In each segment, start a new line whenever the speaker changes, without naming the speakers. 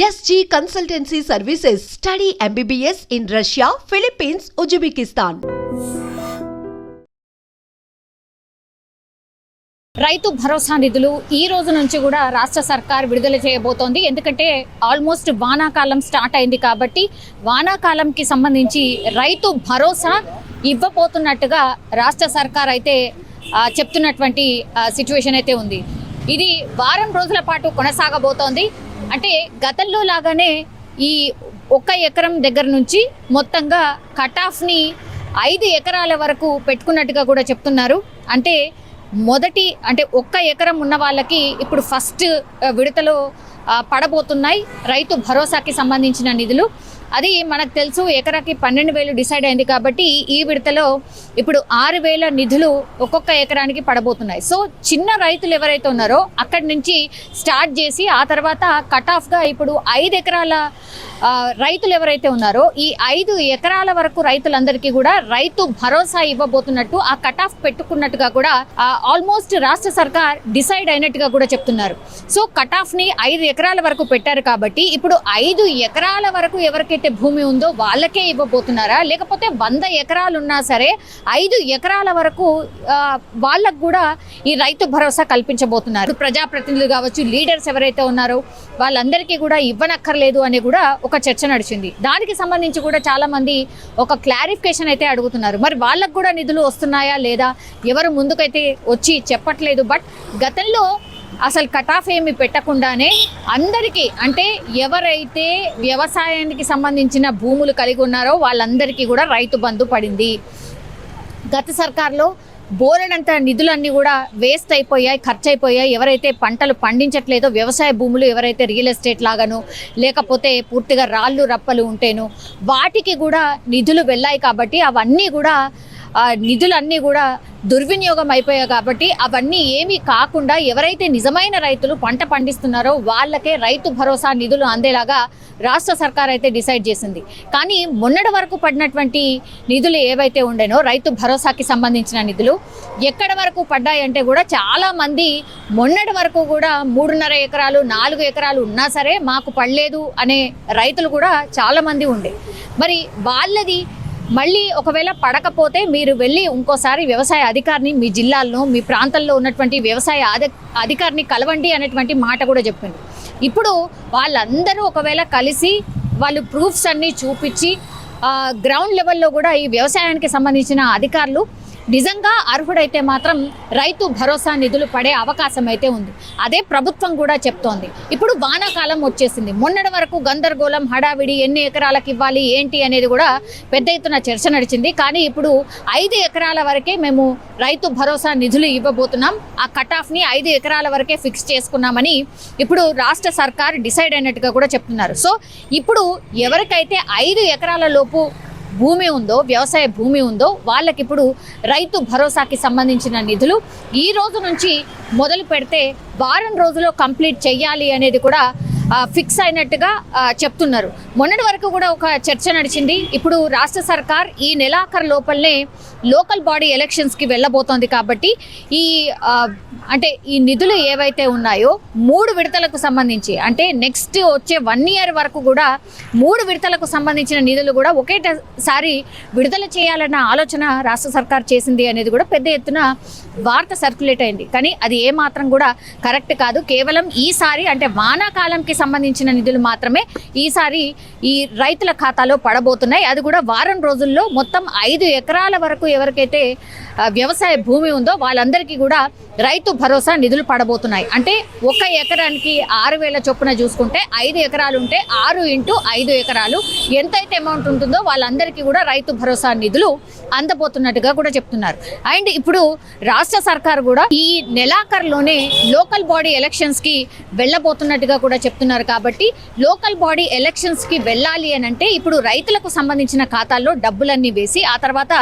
SG Consultancy Services. Study MBBS in Russia, Philippines, Uzbekistan.
Rythu Bharosa నిధులు ఈ రోజు నుంచి కూడా రాష్ట్ర సర్కార్ విడుదల చేయబోతోంది. ఎందుకంటే ఆల్మోస్ట్ వానాకాలం స్టార్ట్ అయింది కాబట్టి వానాకాలంకి సంబంధించి రైతు భరోసా ఇవ్వబోతున్నట్టుగా రాష్ట్ర సర్కార్ అయితే చెప్తున్నటువంటి సిచ్యువేషన్ అయితే ఉంది. ఇది వారం రోజుల పాటు కొనసాగబోతోంది. అంటే గతంలో లాగానే ఈ 1 ఎకరం దగ్గర నుంచి మొత్తంగా కటాఫ్ని 5 ఎకరాల వరకు పెట్టుకున్నట్టుగా కూడా చెప్తున్నారు. అంటే 1 ఎకరం ఉన్న వాళ్ళకి ఇప్పుడు ఫస్ట్ విడతలో పడబోతున్నాయి రైతు భరోసాకి సంబంధించిన నిధులు. అది మనకు తెలుసు, ఎకరాకి 12,000 డిసైడ్ అయింది కాబట్టి ఈ విడతలో ఇప్పుడు 6,000 నిధులు ఒక్కొక్క ఎకరానికి పడబోతున్నాయి. సో చిన్న రైతులు ఎవరైతే ఉన్నారో అక్కడి నుంచి స్టార్ట్ చేసి ఆ తర్వాత కట్ ఆఫ్గా ఇప్పుడు 5 ఎకరాల రైతులు ఎవరైతే ఉన్నారో ఈ 5 ఎకరాల వరకు రైతులందరికీ కూడా రైతు భరోసా ఇవ్వబోతున్నట్టు ఆ కట్ ఆఫ్ పెట్టుకున్నట్టుగా కూడా ఆల్మోస్ట్ రాష్ట్ర సర్కార్ డిసైడ్ అయినట్టుగా కూడా చెప్తున్నారు. సో కట్ ఆఫ్ని 5 ఎకరాల వరకు పెట్టారు కాబట్టి ఇప్పుడు 5 ఎకరాల వరకు ఎవరికైతే భూమి ఉందో వాళ్ళకే ఇవ్వబోతున్నారా, లేకపోతే 100 ఎకరాలు ఉన్నా సరే 5 ఎకరాల వరకు వాళ్ళకు కూడా ఈ రైతు భరోసా కల్పించబోతున్నారు. ప్రజాప్రతినిధులు కావచ్చు, లీడర్స్ ఎవరైతే ఉన్నారో వాళ్ళందరికీ కూడా ఇవ్వనక్కర్లేదు అని కూడా ఒక చర్చ నడిచింది. దానికి సంబంధించి కూడా చాలా మంది ఒక క్లారిఫికేషన్ అయితే అడుగుతున్నారు. మరి వాళ్ళకు కూడా నిధులు వస్తున్నాయా లేదా, ఎవరు ముందుకైతే వచ్చి చెప్పట్లేదు. బట్ గతంలో అసలు కట్ ఆఫ్ ఏమి పెట్టకుండానే అందరికీ, అంటే ఎవరైతే వ్యవసాయానికి సంబంధించిన భూములు కలిగి ఉన్నారో వాళ్ళందరికీ కూడా రైతు బంధు పడింది. గత సర్కార్లో బోలెడంత నిధులన్నీ కూడా వేస్ట్ అయిపోయాయి, ఖర్చు అయిపోయాయి. ఎవరైతే పంటలు పండించట్లేదో వ్యవసాయ భూములు, ఎవరైతే రియల్ ఎస్టేట్ లాగానో లేకపోతే పూర్తిగా రాళ్ళు రప్పలు ఉంటేనో వాటికి కూడా నిధులు వెళ్ళాయి కాబట్టి అవన్నీ కూడా నిధులన్నీ కూడా దుర్వినియోగం అయిపోయాయి. కాబట్టి అవన్నీ ఏమీ కాకుండా ఎవరైతే నిజమైన రైతులు పంట పండిస్తున్నారో వాళ్ళకే రైతు భరోసా నిధులు అందేలాగా రాష్ట్ర సర్కార్ అయితే డిసైడ్ చేసింది. కానీ మొన్నటి వరకు పడినటువంటి నిధులు ఏవైతే ఉండేనో రైతు భరోసాకి సంబంధించిన నిధులు ఎక్కడి వరకు పడ్డాయంటే కూడా చాలామంది మొన్నటి వరకు కూడా 3.5 ఎకరాలు 4 ఎకరాలు ఉన్నా సరే మాకు పడలేదు అనే రైతులు కూడా చాలామంది ఉండే. మరి వాళ్ళది మళ్ళీ ఒకవేళ పడకపోతే మీరు వెళ్ళి ఇంకోసారి వ్యవసాయ అధికారిని మీ జిల్లాల్లో మీ ప్రాంతంలో ఉన్నటువంటి వ్యవసాయ అధికారిని కలవండి అనేటువంటి మాట కూడా చెప్పింది. ఇప్పుడు వాళ్ళందరూ ఒకవేళ కలిసి వాళ్ళు ప్రూఫ్స్ అన్నీ చూపించి గ్రౌండ్ లెవెల్లో కూడా ఈ వ్యవసాయానికి సంబంధించిన అధికారులు నిజంగా అర్హుడైతే మాత్రం రైతు భరోసా నిధులు పడే అవకాశం అయితే ఉంది. అదే ప్రభుత్వం కూడా చెప్తోంది. ఇప్పుడు వానాకాలం వచ్చేసింది. మొన్నటి వరకు గందరగోళం, హడావిడి, ఎన్ని ఎకరాలకు ఇవ్వాలి ఏంటి అనేది కూడా పెద్ద ఎత్తున చర్చ నడిచింది. కానీ ఇప్పుడు 5 ఎకరాల వరకే మేము రైతు భరోసా నిధులు ఇవ్వబోతున్నాం, ఆ కట్ ఆఫ్ని 5 ఎకరాల వరకే ఫిక్స్ చేసుకున్నామని ఇప్పుడు రాష్ట్ర సర్కార్ డిసైడ్ అయినట్టుగా కూడా చెప్తున్నారు. సో ఇప్పుడు ఎవరికైతే 5 ఎకరాల లోపు భూమి ఉందో, వ్యవసాయ భూమి ఉందో వాళ్ళకి ఇప్పుడు రైతు భరోసాకి సంబంధించిన నిధులు ఈ రోజు నుంచి మొదలు పెడితే వారం రోజుల్లో కంప్లీట్ చేయాలి అనేది కూడా ఫిక్స్ అయినట్టుగా చెప్తున్నారు. మొన్నటి వరకు కూడా ఒక చర్చ నడిచింది. ఇప్పుడు రాష్ట్ర సర్కార్ ఈ నెలాఖరు లోపలనే లోకల్ బాడీ ఎలక్షన్స్కి వెళ్ళబోతోంది కాబట్టి అంటే ఈ నిధులు ఏవైతే ఉన్నాయో 3 విడతలకు సంబంధించి, అంటే నెక్స్ట్ వచ్చే 1 ఇయర్ వరకు కూడా 3 విడతలకు సంబంధించిన నిధులు కూడా ఒకేసారి విడుదల చేయాలన్న ఆలోచన రాష్ట్ర సర్కార్ చేసింది అనేది కూడా పెద్ద ఎత్తున వార్త సర్క్యులేట్ అయింది. కానీ అది ఏమాత్రం కూడా కరెక్ట్ కాదు. కేవలం ఈసారి అంటే వానాకాలంకి సంబంధించిన నిధులు మాత్రమే ఈసారి ఈ రైతుల ఖాతాలో పడబోతున్నాయి. అది కూడా వారం రోజుల్లో మొత్తం 5 ఎకరాల వరకు ఎవరికైతే వ్యవసాయ భూమి ఉందో వాళ్ళందరికీ కూడా రైతు భరోసా నిధులు పడబోతున్నాయి. అంటే 1 ఎకరానికి 6,000 చొప్పున చూసుకుంటే 5 ఎకరాలు ఉంటే 6 × 5 ఎకరాలు ఎంతైతే అమౌంట్ ఉంటుందో వాళ్ళందరికీ కూడా రైతు భరోసా నిధులు అందబోతున్నట్టుగా కూడా చెప్తున్నారు. అండ్ ఇప్పుడు రాష్ట్ర సర్కార్ కూడా ఈ నెలాఖరులోనే లోకల్ బాడీ ఎలక్షన్స్కి వెళ్ళబోతున్నట్టుగా కూడా చెప్తున్నారు. కాబట్టి లోకల్ బాడీ ఎలక్షన్స్కి వెళ్ళాలి అని అంటే ఇప్పుడు రైతులకు సంబంధించిన ఖాతాల్లో డబ్బులన్నీ వేసి ఆ తర్వాత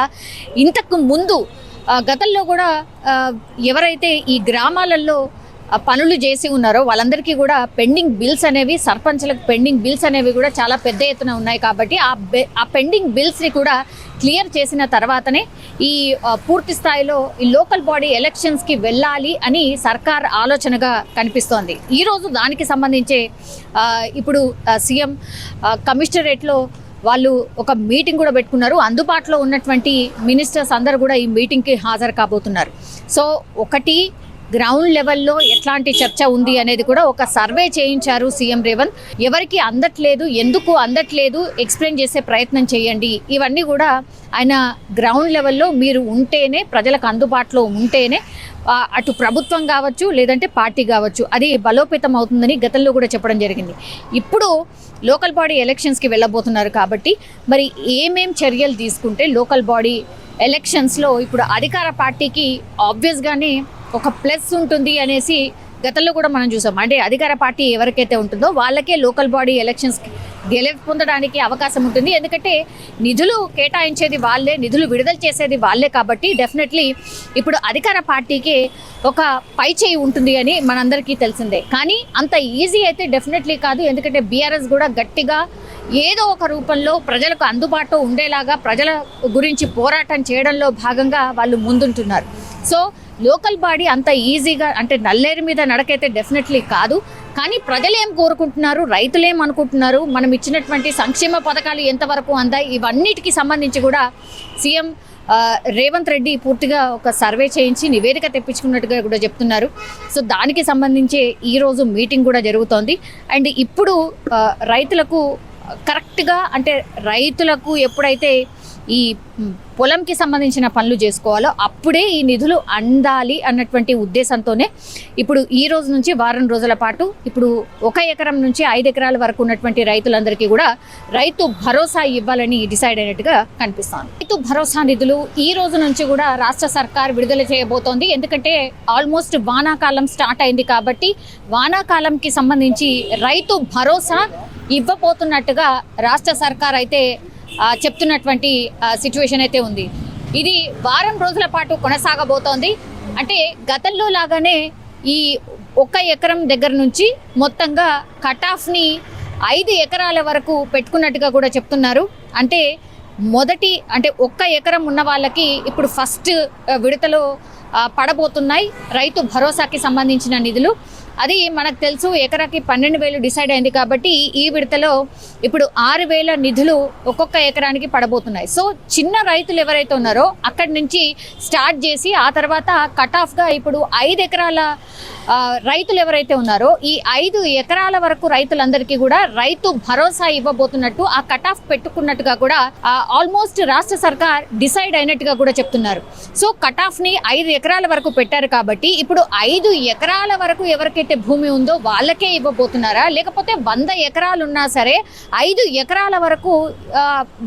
ఇంతకు ముందు గతంలో కూడా ఎవరైతే ఈ గ్రామాలలో పనులు చేసి ఉన్నారో వాళ్ళందరికీ కూడా పెండింగ్ బిల్స్ అనేవి, సర్పంచ్లకు పెండింగ్ బిల్స్ అనేవి కూడా చాలా పెద్ద ఎత్తున ఉన్నాయి. కాబట్టి ఆ పెండింగ్ బిల్స్ని కూడా క్లియర్ చేసిన తర్వాతనే ఈ పూర్తి స్థాయిలో ఈ లోకల్ బాడీ ఎలక్షన్స్కి వెళ్ళాలి అని సర్కార్ ఆలోచనగా కనిపిస్తోంది. ఈరోజు దానికి సంబంధించే ఇప్పుడు సీఎం కమిషనరేట్లో వాళ్ళు ఒక మీటింగ్ కూడా పెట్టుకున్నారు. అందుబాటులో ఉన్నటువంటి మినిస్టర్స్ అందరూ కూడా ఈ మీటింగ్కి హాజరు కాబోతున్నారు. సో ఒకటి గ్రౌండ్ లెవెల్లో ఎట్లాంటి చర్చ ఉంది అనేది కూడా ఒక సర్వే చేయించారు సీఎం రేవంత్. ఎవరికి అందట్లేదు, ఎందుకు అందట్లేదు ఎక్స్ప్లెయిన్ చేసే ప్రయత్నం చేయండి. ఇవన్నీ కూడా ఆయన గ్రౌండ్ లెవెల్లో మీరు ఉంటేనే, ప్రజలకు అందుబాటులో ఉంటేనే అటు ప్రభుత్వం కావచ్చు లేదంటే పార్టీ కావచ్చు అది బలోపేతం అవుతుందని గతంలో కూడా చెప్పడం జరిగింది. ఇప్పుడు లోకల్ బాడీ ఎలక్షన్స్కి వెళ్ళబోతున్నారు కాబట్టి మరి ఏమేం చర్యలు తీసుకుంటే లోకల్ బాడీ ఎలక్షన్స్లో ఇప్పుడు అధికార పార్టీకి ఆబ్వియస్గానే ఒక ప్లస్ ఉంటుంది అనేసి గతంలో కూడా మనం చూసాం. అంటే అధికార పార్టీ ఎవరికైతే ఉంటుందో వాళ్ళకే లోకల్ బాడీ ఎలక్షన్స్ పొందడానికి అవకాశం ఉంటుంది. ఎందుకంటే నిధులు కేటాయించేది వాళ్ళే, నిధులు విడుదల చేసేది వాళ్ళే. కాబట్టి డెఫినెట్లీ ఇప్పుడు అధికార పార్టీకి ఒక పై చేయి ఉంటుంది అని మనందరికీ తెలిసిందే. కానీ అంత ఈజీ అయితే డెఫినెట్లీ కాదు. ఎందుకంటే బీఆర్ఎస్ కూడా గట్టిగా ఏదో ఒక రూపంలో ప్రజలకు అందుబాటులో ఉండేలాగా ప్రజల గురించి పోరాటం చేయడంలో భాగంగా వాళ్ళు ముందుంటున్నారు. సో లోకల్ బాడీ అంత ఈజీగా అంటే నల్లేరు మీద నడకైతే డెఫినెట్లీ కాదు. కానీ ప్రజలు ఏం కోరుకుంటున్నారు, రైతులు ఏం అనుకుంటున్నారు, మనం ఇచ్చినటువంటి సంక్షేమ పథకాలు ఎంతవరకు అందాయి, ఇవన్నిటికి సంబంధించి కూడా సీఎం రేవంత్ రెడ్డి పూర్తిగా ఒక సర్వే చేయించి నివేదిక తెప్పించుకున్నట్టుగా కూడా చెప్తున్నారు. సో దానికి సంబంధించి ఈరోజు మీటింగ్ కూడా జరుగుతోంది. అండ్ ఇప్పుడు రైతులకు కరెక్ట్గా అంటే రైతులకు ఎప్పుడైతే ఈ పొలంకి సంబంధించిన పనులు చేసుకోవాలో అప్పుడే ఈ నిధులు అందాలి అన్నటువంటి ఉద్దేశంతోనే ఇప్పుడు ఈ రోజు నుంచి వారం రోజుల పాటు ఇప్పుడు 1 ఎకరం నుంచి 5 ఎకరాల వరకు ఉన్నటువంటి రైతులందరికీ కూడా రైతు భరోసా ఇవ్వాలని డిసైడ్ అయినట్టుగా కనిపిస్తోంది. రైతు భరోసా నిధులు ఈ రోజు నుంచి కూడా రాష్ట్ర సర్కార్ విడుదల చేయబోతోంది. ఎందుకంటే ఆల్మోస్ట్ వానాకాలం స్టార్ట్ అయింది కాబట్టి వానాకాలంకి సంబంధించి రైతు భరోసా ఇవ్వబోతున్నట్టుగా రాష్ట్ర సర్కార్ అయితే చెప్తున్నటువంటి సిచ్యువేషన్ అయితే ఉంది. ఇది వారం రోజుల పాటు కొనసాగబోతోంది. అంటే గతంలో లాగానే ఈ 1 ఎకరం దగ్గర నుంచి మొత్తంగా కట్ ఆఫ్ని 5 ఎకరాల వరకు పెట్టుకున్నట్టుగా కూడా చెప్తున్నారు. అంటే మొదటి అంటే 1 ఎకరం ఉన్న వాళ్ళకి ఇప్పుడు ఫస్ట్ విడతలో పడబోతున్నాయి రైతు భరోసాకి సంబంధించిన నిధులు. అది మనకు తెలుసు ఎకరాకి 12,000 డిసైడ్ అయింది కాబట్టి ఈ విడతలో ఇప్పుడు 6,000 నిధులు ఒక్కొక్క ఎకరానికి పడబోతున్నాయి. సో చిన్న రైతులు ఎవరైతే ఉన్నారో అక్కడి నుంచి స్టార్ట్ చేసి ఆ తర్వాత కట్ ఆఫ్గా ఇప్పుడు 5 ఎకరాల రైతులు ఎవరైతే ఉన్నారో ఈ 5 ఎకరాల వరకు రైతులందరికీ కూడా రైతు భరోసా ఇవ్వబోతున్నట్టు ఆ కట్ ఆఫ్ పెట్టుకున్నట్టుగా కూడా ఆల్మోస్ట్ రాష్ట్ర సర్కార్ డిసైడ్ అయినట్టుగా కూడా చెప్తున్నారు. సో కట్ ఆఫ్ని 5 ఎకరాల వరకు పెట్టారు కాబట్టి ఇప్పుడు 5 ఎకరాల వరకు ఎవరికైతే భూమి ఉందో వాళ్ళకే ఇవ్వబోతున్నారా, లేకపోతే 100 ఎకరాలు ఉన్నా సరే 5 ఎకరాల వరకు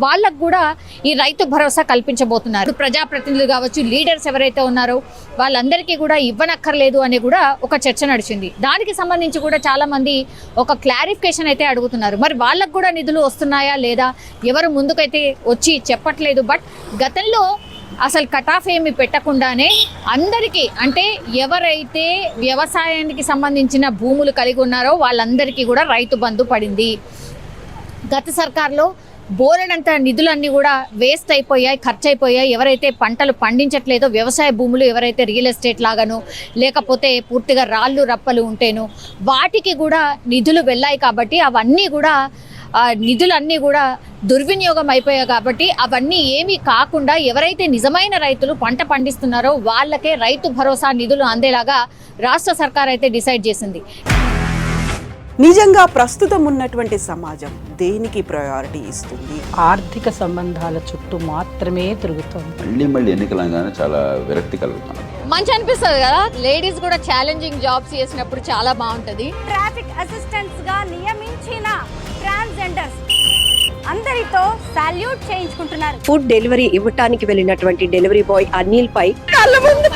వాళ్ళకు కూడా ఈ రైతు భరోసా కల్పించబోతున్నారు. ప్రజాప్రతినిధులు కావచ్చు, లీడర్స్ ఎవరైతే ఉన్నారో వాళ్ళందరికీ కూడా ఇవ్వనక్కర్లేదు అని కూడా ఒక చర్చ నడిచింది. దానికి సంబంధించి కూడా చాలా మంది ఒక క్లారిఫికేషన్ అయితే అడుగుతున్నారు. మరి వాళ్ళకు కూడా నిధులు వస్తున్నాయా లేదా, ఎవరు ముందుకైతే వచ్చి చెప్పట్లేదు. బట్ గతంలో అసలు కట్ ఆఫ్ ఏమి పెట్టకుండానే అందరికీ అంటే ఎవరైతే వ్యవసాయానికి సంబంధించిన భూములు కలిగి ఉన్నారో వాళ్ళందరికీ కూడా రైతు బంధు పడింది. గత సర్కార్లో బోలెడంత నిధులన్నీ కూడా వేస్ట్ అయిపోయాయి, ఖర్చు అయిపోయాయి. ఎవరైతే పంటలు పండించట్లేదో వ్యవసాయ భూములు ఎవరైతే రియల్ ఎస్టేట్ లాగాను లేకపోతే పూర్తిగా రాళ్ళు రప్పలు ఉంటేనో వాటికి కూడా నిధులు వెళ్ళాయి. కాబట్టి అవన్నీ కూడా నిధులన్నీ కూడా దుర్వినియోగం అయిపోయాయి. కాబట్టి అవన్నీ ఏమీ కాకుండా ఎవరైతే నిజమైన రైతులు పంట పండిస్తున్నారో వాళ్ళకే రైతు భరోసా నిధులు అందేలాగా రాష్ట్ర సర్కార్ అయితే డిసైడ్ చేసింది.
నిజంగా ప్రస్తుతం ఉన్నటువంటి సమాజం దేనికి ప్రయారిటీ ఇస్తుంది?
ఆర్థిక సంబంధాల చుట్టూ మాత్రమే తిరుగుతుంది.
మళ్ళీ ఎన్నికలంగానే చాలా విరక్తి కలుగుతాను.
మంచి అనిపిస్తుంది కదా, లేడీస్ కూడా ఛాలెంజింగ్ జాబ్స్ చేసినప్పుడు చాలా బాగుంటది.
ట్రాఫిక్ అసిస్టెంట్స్ గా నియమించిన ట్రాన్స్జెండర్స్ అందరితో సాల్యూట్ చేయించుకుంటున్నారు.
ఫుడ్ డెలివరీ ఇవ్వటానికి వెళ్ళినటువంటి డెలివరీ బాయ్ అనిల్ పై కళ్ళ ముందు